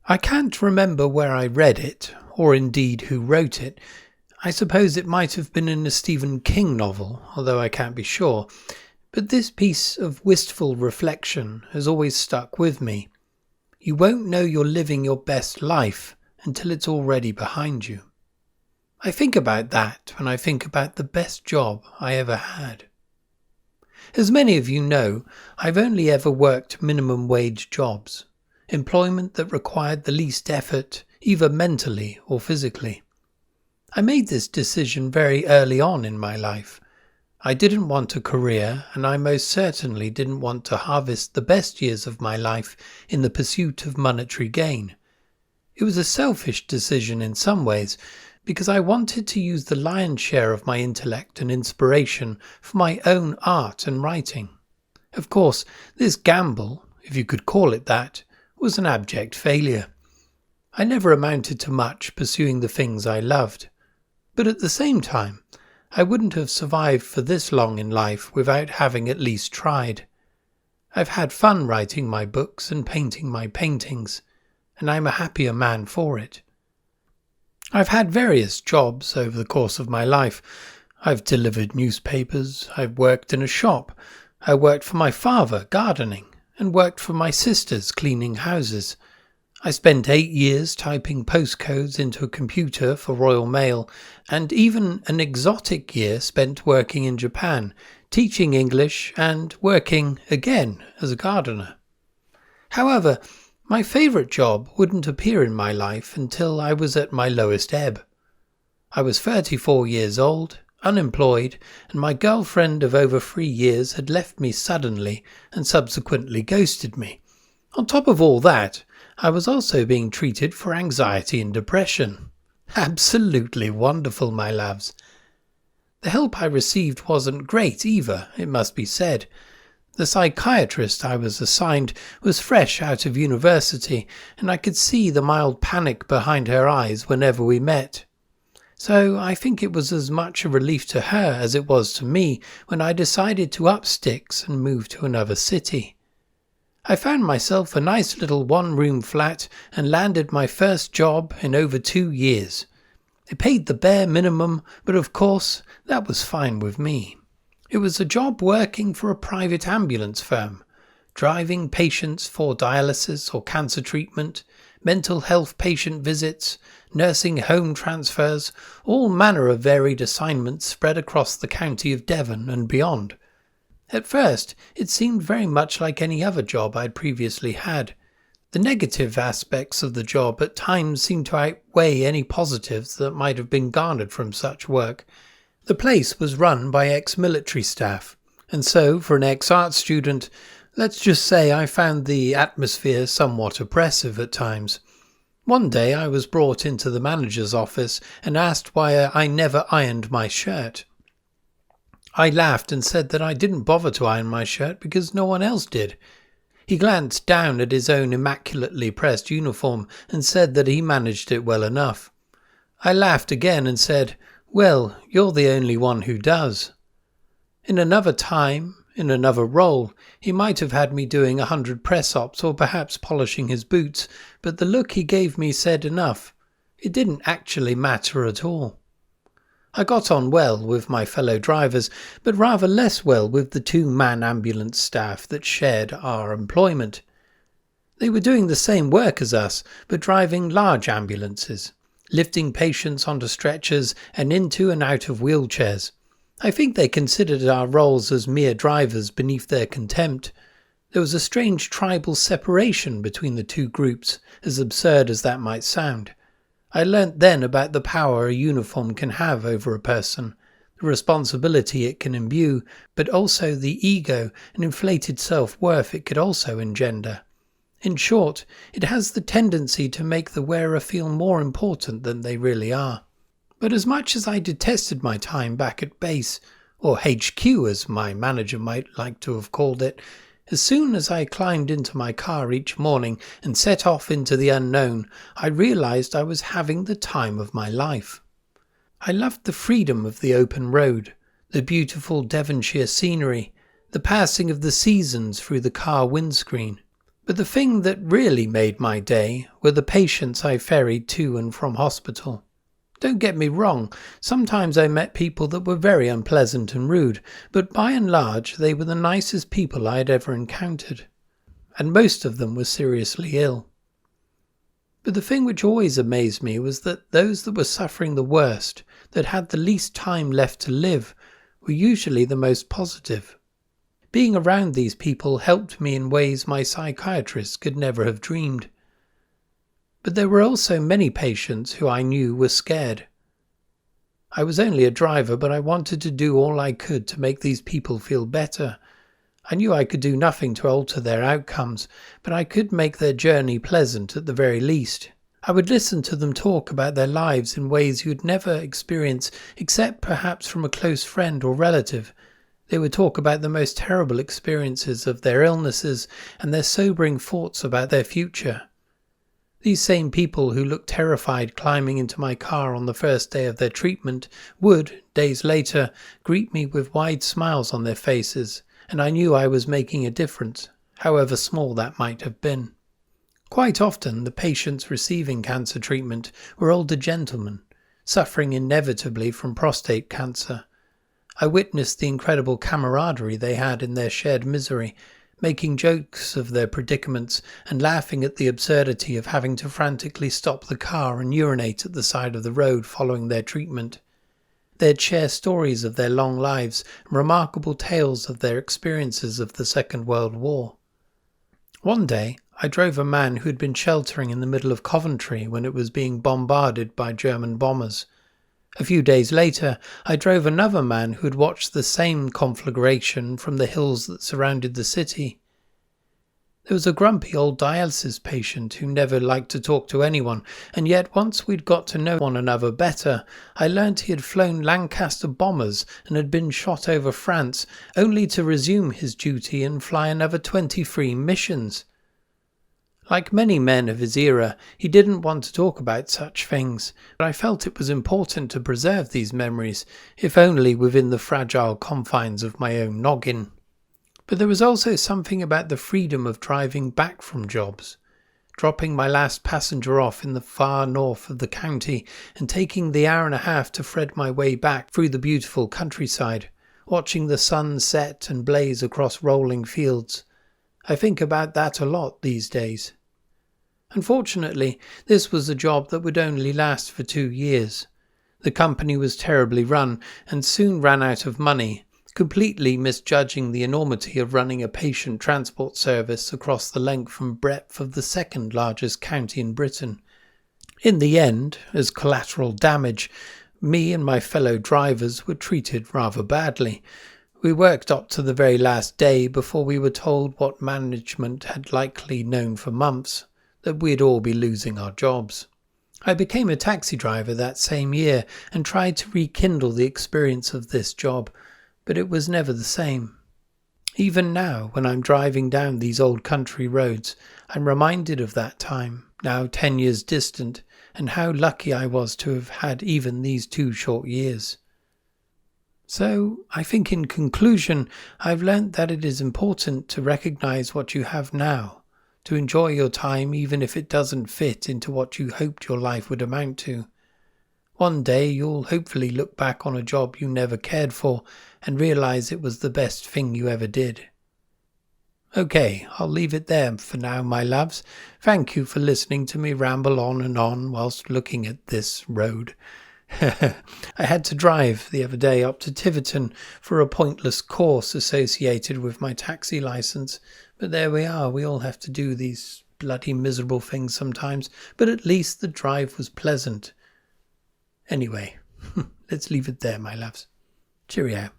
I can't remember where I read it, or indeed who wrote it. I suppose it might have been in a Stephen King novel, although I can't be sure. But this piece of wistful reflection has always stuck with me. You won't know you're living your best life until it's already behind you. I think about that when I think about the best job I ever had. As many of you know, I've only ever worked minimum wage jobs, employment that required the least effort, either mentally or physically. I made this decision very early on in my life. I didn't want a career, and I most certainly didn't want to harvest the best years of my life in the pursuit of monetary gain. It was a selfish decision in some ways, because I wanted to use the lion's share of my intellect and inspiration for my own art and writing. Of course, this gamble, if you could call it that, was an abject failure. I never amounted to much pursuing the things I loved. But at the same time, I wouldn't have survived for this long in life without having at least tried. I've had fun writing my books and painting my paintings, and I'm a happier man for it. I've had various jobs over the course of my life. I've delivered newspapers, I've worked in a shop, I worked for my father gardening, and worked for my sisters cleaning houses. I spent 8 years typing postcodes into a computer for Royal Mail, and even an exotic year spent working in Japan, teaching English and working again as a gardener. However, my favourite job wouldn't appear in my life until I was at my lowest ebb. I was 34 years old, unemployed, and my girlfriend of over 3 years had left me suddenly and subsequently ghosted me. On top of all that, I was also being treated for anxiety and depression. Absolutely wonderful, my loves. The help I received wasn't great either, it must be said. The psychiatrist I was assigned was fresh out of university, and I could see the mild panic behind her eyes whenever we met. So I think it was as much a relief to her as it was to me when I decided to up sticks and move to another city. I found myself a nice little one-room flat and landed my first job in over 2 years. It paid the bare minimum, but of course that was fine with me. It was a job working for a private ambulance firm, driving patients for dialysis or cancer treatment, mental health patient visits, nursing home transfers, all manner of varied assignments spread across the county of Devon and beyond. At first, it seemed very much like any other job I'd previously had. The negative aspects of the job at times seemed to outweigh any positives that might have been garnered from such work. The place was run by ex-military staff, and so, for an ex-art student, let's just say I found the atmosphere somewhat oppressive at times. One day I was brought into the manager's office and asked why I never ironed my shirt. I laughed and said that I didn't bother to iron my shirt because no one else did. He glanced down at his own immaculately pressed uniform and said that he managed it well enough. I laughed again and said, "Well, you're the only one who does." In another time, in another role, he might have had me doing 100 press-ups or perhaps polishing his boots, but the look he gave me said enough. It didn't actually matter at all. I got on well with my fellow drivers, but rather less well with the 2-man ambulance staff that shared our employment. They were doing the same work as us, but driving large ambulances, lifting patients onto stretchers and into and out of wheelchairs. I think they considered our roles as mere drivers beneath their contempt. There was a strange tribal separation between the two groups, as absurd as that might sound. I learnt then about the power a uniform can have over a person, the responsibility it can imbue, but also the ego and inflated self-worth it could also engender. In short, it has the tendency to make the wearer feel more important than they really are. But as much as I detested my time back at base, or HQ as my manager might like to have called it, as soon as I climbed into my car each morning and set off into the unknown, I realised I was having the time of my life. I loved the freedom of the open road, the beautiful Devonshire scenery, the passing of the seasons through the car windscreen. But the thing that really made my day were the patients I ferried to and from hospital. Don't get me wrong, sometimes I met people that were very unpleasant and rude, but by and large they were the nicest people I had ever encountered, and most of them were seriously ill. But the thing which always amazed me was that those that were suffering the worst, that had the least time left to live, were usually the most positive. Being around these people helped me in ways my psychiatrist could never have dreamed. But there were also many patients who I knew were scared. I was only a driver, but I wanted to do all I could to make these people feel better. I knew I could do nothing to alter their outcomes, but I could make their journey pleasant at the very least. I would listen to them talk about their lives in ways you would never experience except perhaps from a close friend or relative. They would talk about the most terrible experiences of their illnesses and their sobering thoughts about their future. These same people who looked terrified climbing into my car on the first day of their treatment would, days later, greet me with wide smiles on their faces, and I knew I was making a difference, however small that might have been. Quite often, the patients receiving cancer treatment were older gentlemen, suffering inevitably from prostate cancer. I witnessed the incredible camaraderie they had in their shared misery, making jokes of their predicaments and laughing at the absurdity of having to frantically stop the car and urinate at the side of the road following their treatment. They'd share stories of their long lives and remarkable tales of their experiences of the Second World War. One day, I drove a man who had been sheltering in the middle of Coventry when it was being bombarded by German bombers. A few days later, I drove another man who had watched the same conflagration from the hills that surrounded the city. There was a grumpy old dialysis patient who never liked to talk to anyone, and yet once we'd got to know one another better, I learnt he had flown Lancaster bombers and had been shot over France, only to resume his duty and fly another 23 missions. Like many men of his era, he didn't want to talk about such things, but I felt it was important to preserve these memories, if only within the fragile confines of my own noggin. But there was also something about the freedom of driving back from jobs, dropping my last passenger off in the far north of the county and taking the hour and a half to thread my way back through the beautiful countryside, watching the sun set and blaze across rolling fields. I think about that a lot these days. Unfortunately, this was a job that would only last for 2 years. The company was terribly run and soon ran out of money, completely misjudging the enormity of running a patient transport service across the length and breadth of the second largest county in Britain. In the end, as collateral damage, me and my fellow drivers were treated rather badly. We worked up to the very last day before we were told what management had likely known for months, that we'd all be losing our jobs. I became a taxi driver that same year and tried to rekindle the experience of this job, but it was never the same. Even now, when I'm driving down these old country roads, I'm reminded of that time, now 10 years distant, and how lucky I was to have had even these 2 short years. So, I think in conclusion, I've learnt that it is important to recognize what you have now, to enjoy your time even if it doesn't fit into what you hoped your life would amount to. One day you'll hopefully look back on a job you never cared for and realize it was the best thing you ever did. Okay, I'll leave it there for now, my loves. Thank you for listening to me ramble on and on whilst looking at this road. I had to drive the other day up to Tiverton for a pointless course associated with my taxi license, but there we are, we all have to do these bloody miserable things sometimes, but at least the drive was pleasant. Anyway, let's leave it there, my loves. Cheerio.